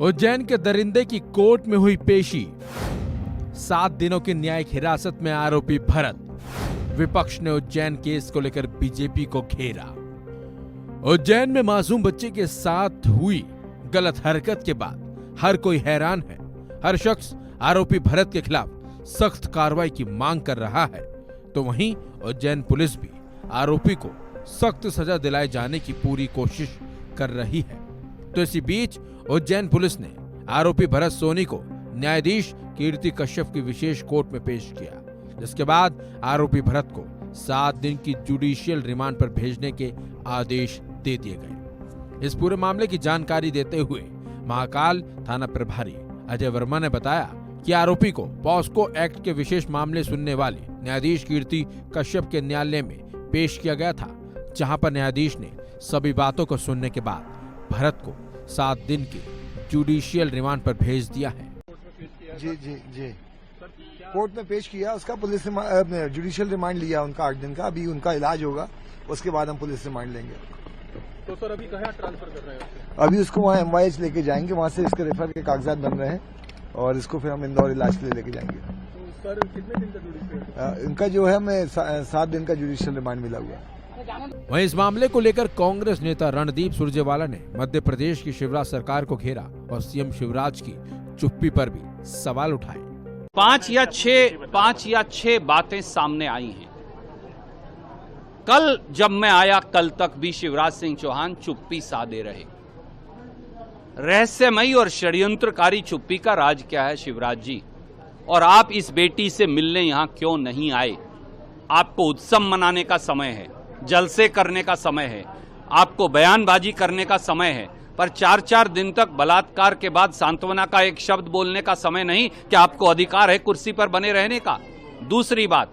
उज्जैन के दरिंदे की कोर्ट में हुई पेशी। 7 दिनों की न्यायिक हिरासत में आरोपी भरत। विपक्ष ने उज्जैन केस को लेकर बीजेपी को घेरा। उज्जैन में मासूम बच्चे के साथ हुई गलत हरकत के बाद हर कोई हैरान है। हर शख्स आरोपी भरत के खिलाफ सख्त कार्रवाई की मांग कर रहा है, तो वहीं उज्जैन पुलिस भी आरोपी को सख्त सजा दिलाए जाने की पूरी कोशिश कर रही है। तो इसी बीच उज्जैन पुलिस ने आरोपी भरत सोनी को न्यायाधीश कीर्ति कश्यप की विशेष कोर्ट में पेश किया, जिसके बाद आरोपी भरत को 7 दिन की जुडिशियल रिमांड पर भेजने के आदेश दे दिए गए। इस पूरे मामले की जानकारी देते हुए महाकाल थाना प्रभारी अजय वर्मा ने बताया कि आरोपी को पॉस्को एक्ट के विशेष मामले सुनने वाली न्यायाधीश कीर्ति कश्यप के न्यायालय में पेश किया गया था, जहां पर न्यायाधीश ने सभी बातों को सुनने के बाद भरत को 7 दिन की जुडिशियल रिमांड पर भेज दिया है। जी कोर्ट में पेश किया, उसका पुलिस जुडिशियल रिमांड लिया उनका 8 दिन का। अभी उनका इलाज होगा, उसके बाद हम पुलिस रिमांड लेंगे। तो सर अभी कहाँ ट्रांसफर कर रहे हैं? अभी उसको वहाँ MYH लेके जाएंगे, वहाँ से इसके रेफर के कागजात बन रहे हैं और इसको फिर हम इंदौर इलाज के लिए लेके जाएंगे। तो सर कितने दिन का जुडिशियल? इनका जो है हमें 7 दिन का जुडिशियल रिमांड मिला हुआ है। वहीं इस मामले को लेकर कांग्रेस नेता रणदीप सुरजेवाला ने मध्य प्रदेश की शिवराज सरकार को घेरा और सीएम शिवराज की चुप्पी पर भी सवाल उठाए। 5 या 6 बातें सामने आई हैं। कल जब मैं आया, कल तक भी शिवराज सिंह चौहान चुप्पी साधे रहे। रहस्यमयी और षड्यंत्रकारी चुप्पी का राज क्या है शिवराज जी? और आप इस बेटी से मिलने यहां क्यों नहीं आए? आपको उत्सव मनाने का समय है, जलसे करने का समय है, आपको बयानबाजी करने का समय है, पर 4-4 दिन तक बलात्कार के बाद सांत्वना का एक शब्द बोलने का समय नहीं कि आपको अधिकार है कुर्सी पर बने रहने का। दूसरी बात,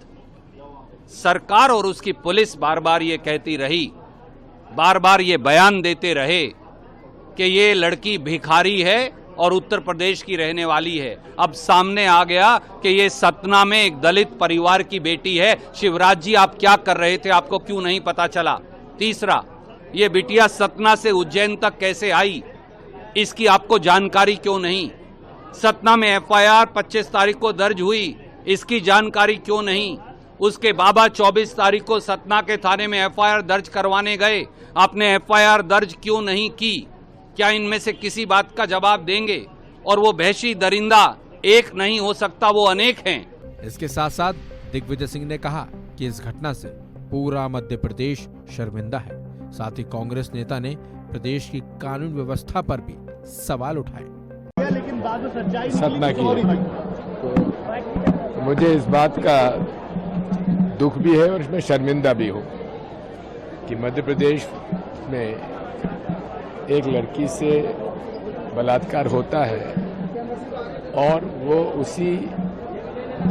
सरकार और उसकी पुलिस बार बार ये कहती रही, बार बार ये बयान देते रहे कि ये लड़की भिखारी है और उत्तर प्रदेश की रहने वाली है। अब सामने आ गया कि ये सतना में एक दलित परिवार की बेटी है। शिवराज जी, आप क्या कर रहे थे? आपको क्यों नहीं पता चला? तीसरा, ये बिटिया सतना से उज्जैन तक कैसे आई, इसकी आपको जानकारी क्यों नहीं? सतना में FIR 25 तारीख को दर्ज हुई, इसकी जानकारी क्यों नहीं? उसके बाबा 24 तारीख को सतना के थाने में FIR दर्ज करवाने गए, आपने FIR दर्ज क्यों नहीं की? क्या इनमें से किसी बात का जवाब देंगे? और वो वहशी दरिंदा एक नहीं हो सकता, वो अनेक हैं। इसके साथ साथ दिग्विजय सिंह ने कहा कि इस घटना से पूरा मध्य प्रदेश शर्मिंदा है। साथ ही कांग्रेस नेता ने प्रदेश की कानून व्यवस्था पर भी सवाल उठाए। लेकिन बाद में सच्चाई सतना की तो मुझे इस बात का दुख भी है और इसमें शर्मिंदा भी हूँ कि मध्य प्रदेश में एक लड़की से बलात्कार होता है और वो उसी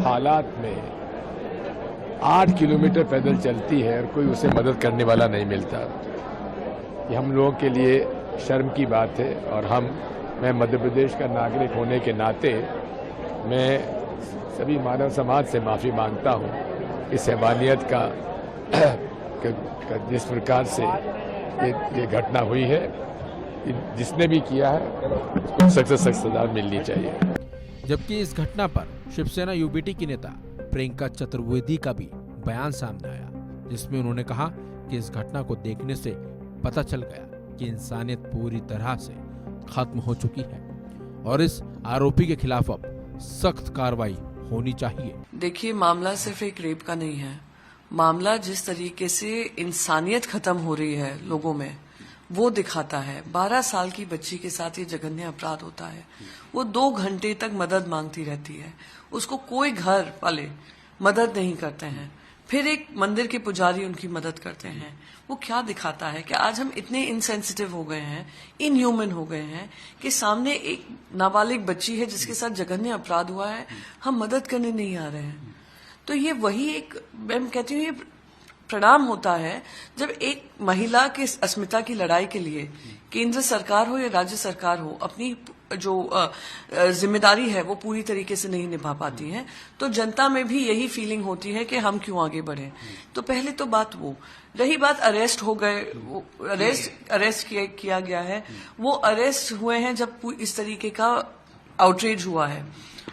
हालात में 8 किलोमीटर पैदल चलती है और कोई उसे मदद करने वाला नहीं मिलता। ये हम लोगों के लिए शर्म की बात है और मैं मध्य प्रदेश का नागरिक होने के नाते मैं सभी मानव समाज से माफ़ी मांगता हूँ इस हैवानियत का जिस प्रकार से ये घटना हुई है। जिसने भी किया है सख्त से सख्त सजा मिलनी चाहिए। जबकि इस घटना पर शिवसेना UBT की नेता प्रियंका चतुर्वेदी का भी बयान सामने आया, जिसमें उन्होंने कहा कि इस घटना को देखने से पता चल गया कि इंसानियत पूरी तरह से खत्म हो चुकी है और इस आरोपी के खिलाफ अब सख्त कार्रवाई होनी चाहिए। देखिए, मामला सिर्फ एक रेप का नहीं है। मामला जिस तरीके से इंसानियत खत्म हो रही है लोगों में, वो दिखाता है। 12 साल की बच्ची के साथ ये जघन्य अपराध होता है। वो 2 घंटे तक मदद मांगती रहती है, उसको कोई घर वाले मदद नहीं करते हैं, फिर एक मंदिर के पुजारी उनकी मदद करते हैं। वो क्या दिखाता है कि आज हम इतने इनसेंसिटिव हो गए हैं, इनह्यूमन हो गए हैं कि सामने एक नाबालिग बच्ची है जिसके साथ जघन्य अपराध हुआ है, हम मदद करने नहीं आ रहे हैं। तो ये वही एक, मैं कहती हूँ, ये प्रणाम होता है जब एक महिला के अस्मिता की लड़ाई के लिए केंद्र सरकार हो या राज्य सरकार हो अपनी जो जिम्मेदारी है वो पूरी तरीके से नहीं निभा पाती हैं, तो जनता में भी यही फीलिंग होती है कि हम क्यों आगे बढ़े। तो पहले तो बात वो रही, बात अरेस्ट हो गए, अरेस्ट किया गया है, वो अरेस्ट हुए हैं जब इस तरीके का आउटरीच हुआ है।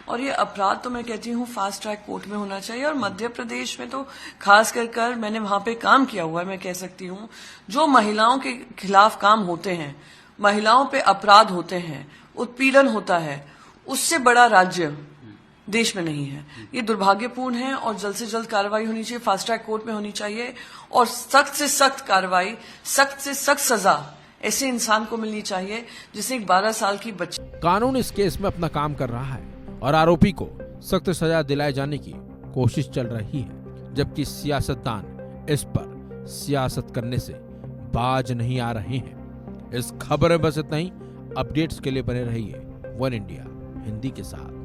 और ये अपराध तो मैं कहती हूँ फास्ट ट्रैक कोर्ट में होना चाहिए। और मध्य प्रदेश में तो खास कर मैंने वहां पे काम किया हुआ है, मैं कह सकती हूँ, जो महिलाओं के खिलाफ काम होते हैं, महिलाओं पे अपराध होते हैं, उत्पीड़न होता है, उससे बड़ा राज्य देश में नहीं है। ये दुर्भाग्यपूर्ण है और जल्द से जल्द कार्रवाई होनी चाहिए, फास्ट ट्रैक कोर्ट में होनी चाहिए और सख्त से सख्त कार्रवाई, सख्त से सख्त सजा ऐसे इंसान को मिलनी चाहिए जिसने एक 12 साल की बच्ची। कानून इस केस में अपना काम कर रहा है और आरोपी को सख्त सजा दिलाए जाने की कोशिश चल रही है, जबकि सियासतदान इस पर सियासत करने से बाज नहीं आ रहे हैं। इस खबर में बस इतना ही। अपडेट्स के लिए बने रहिए वन इंडिया हिंदी के साथ।